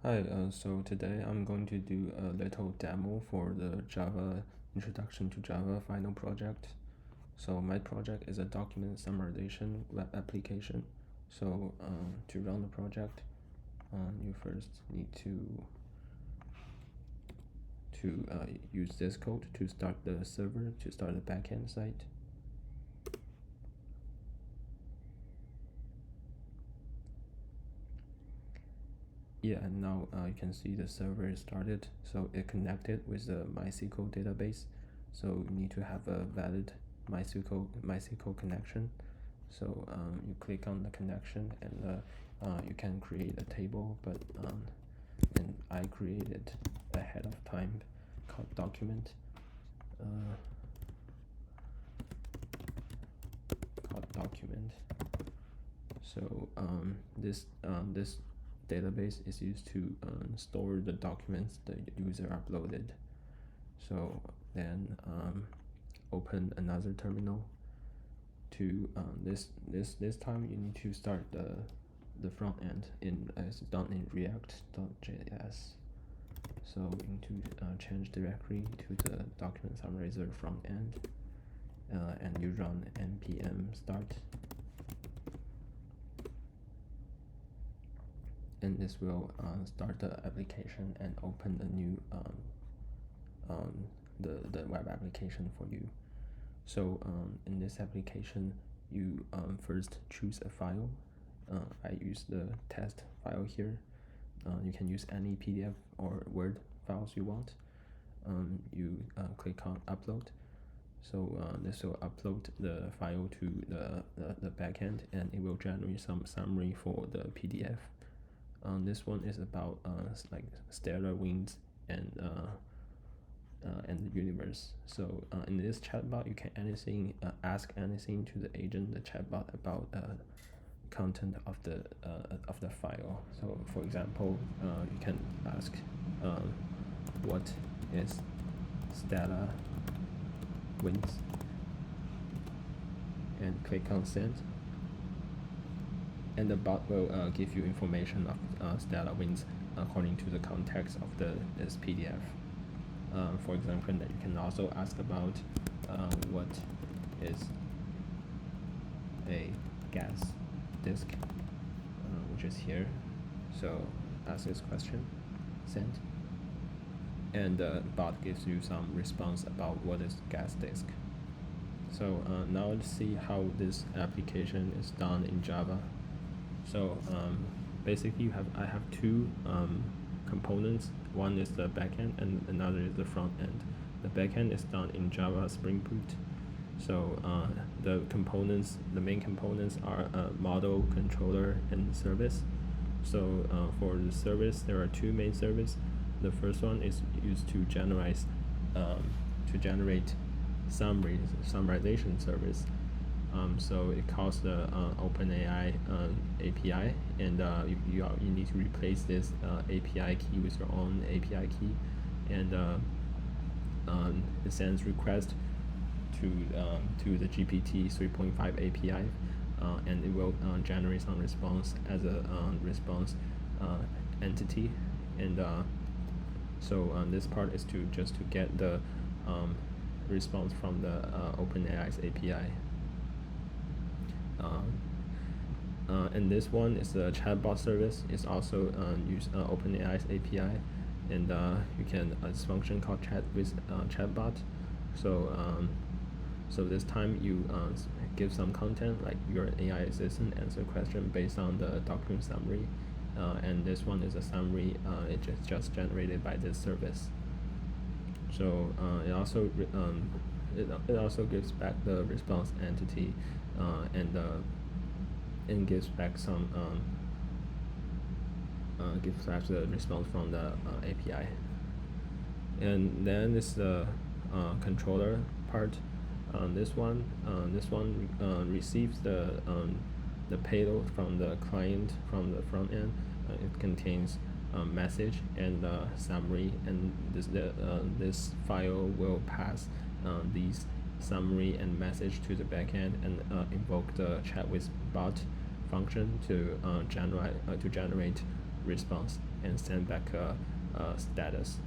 Hi, so today I'm going to do a little demo for the Java Introduction to Java final project. So my project is a document summarization web application. So to run the project, you first need to use this code to start the server, to start the backend site. Yeah, and now you can see the server is started. So it connected with the MySQL database. So you need to have a valid MySQL connection. So you click on the connection and you can create a table, but and I created ahead of time called document. So this database is used to store the documents the user uploaded. So then open another terminal. To this time you need to start the front end as done in React.js. So we need to change directory to the document summarizer front end, and you run npm start, and this will start the application and open the new the web application for you. So in this application, you first choose a file. I use the test file here. You can use any PDF or Word files you want. You click on upload. So this will upload the file to the backend, and it will generate some summary for the PDF. This one is about like stellar winds and the universe. So in this chatbot, you can ask anything to the agent, the chatbot, about content of the file. So for example, you can ask what is stellar winds, and click on send, and the bot will give you information of stellar winds according to the context of this PDF. For example, that you can also ask about what is a gas disk, which is here. So ask this question, send, and the bot gives you some response about what is gas disk. So now let's see how this application is done in Java. So basically I have two components. One is the backend and another is the front end. The backend is done in Java Spring Boot. So the main components are model, controller, and service. So for the service, there are two main services. The first one is used to generate summarization service. So it calls the OpenAI API, and you need to replace this API key with your own API key, and it sends request to the GPT 3.5 API, and it will generate some response as a response entity, and so this part is just to get the response from the OpenAI's API. And this one is the chatbot service. It's also use OpenAI's API, and you can this function called chat with chatbot. So this time you give some content, like your AI assistant answer question based on the document summary, and this one is a summary. It just generated by this service. So it also gives back the response entity, and gives back some gives back the response from the API. And then this the controller part. This one receives the payload from the client from the front end. It contains message and summary, and this file will pass these summary and message to the backend, and invoke the chat with bot function to generate response and send back a status.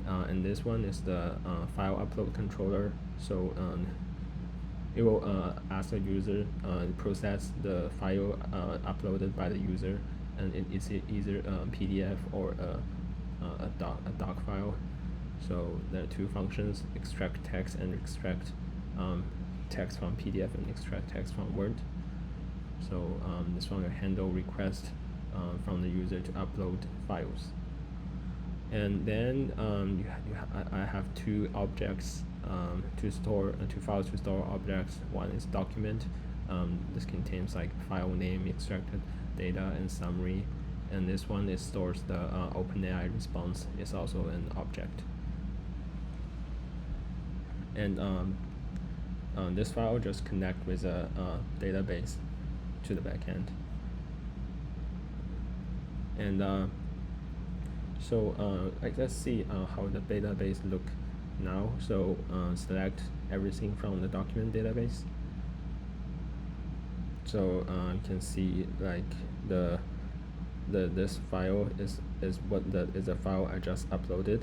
And this one is the file upload controller. So it will ask the user process the file uploaded by the user, and it's either a PDF or a doc file. So there are two functions: extract text and extract text from PDF and extract text from Word. So this one will handle request from the user to upload files. And then I have two objects two files to store objects. One is document. This contains like file name, extracted data, and summary. And this one stores the OpenAI response. It's also an object. And this file just connect with a database to the backend. And so let's see how the database look now. So select everything from the document database. So you can see like this file is a file I just uploaded.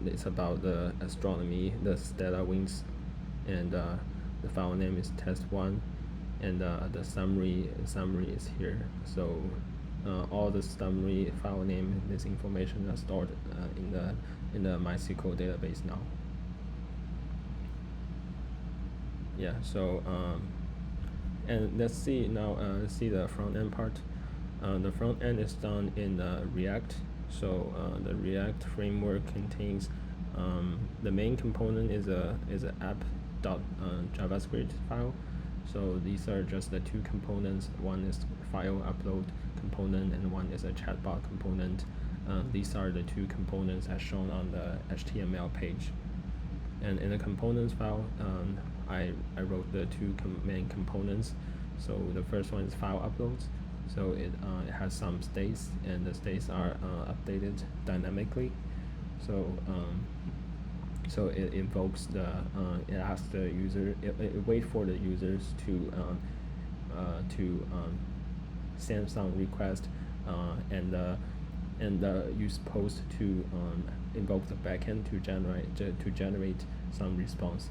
It's about the astronomy, the stellar winds, and the file name is test1, and the summary is here. So all the summary, file name, this information are stored in the MySQL database now. Yeah. So and let's see now. Let's see the front end part. The front end is done in React. So the React framework contains the main component is a app.javascript file. So these are just the two components. One is file upload component and one is a chatbot component. These are the two components as shown on the HTML page. And in the components file, I wrote the two main components. So the first one is file uploads. So it has some states, and the states are updated dynamically. So so it invokes it asks the user, it waits for the users to send some request, and you're supposed to invoke the backend to generate some response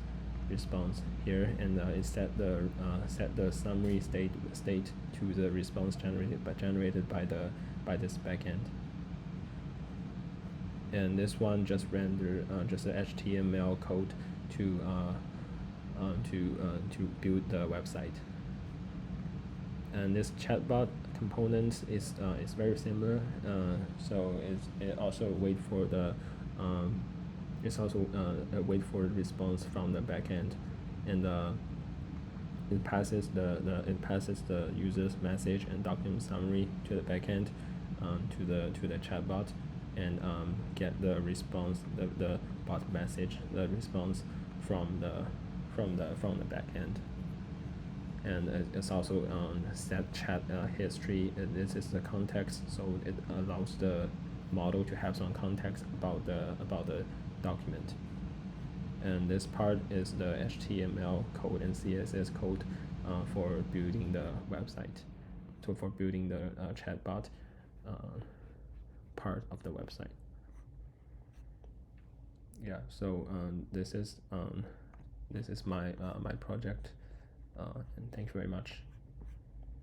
here, and it set the summary state to the response generated by this backend. And this one just render just the HTML code to build the website. And this chatbot component is very similar. So it also wait for the wait for the response from the backend, and it passes the user's message and document summary to the backend, to the chatbot, and get the response, the bot message, the response from the backend. And it's also set chat history. This is the context, so it allows the model to have some context about the document. And this part is the HTML code and CSS code for building the website, for building the chatbot part of the website. Yeah. So this is my project, and thank you very much.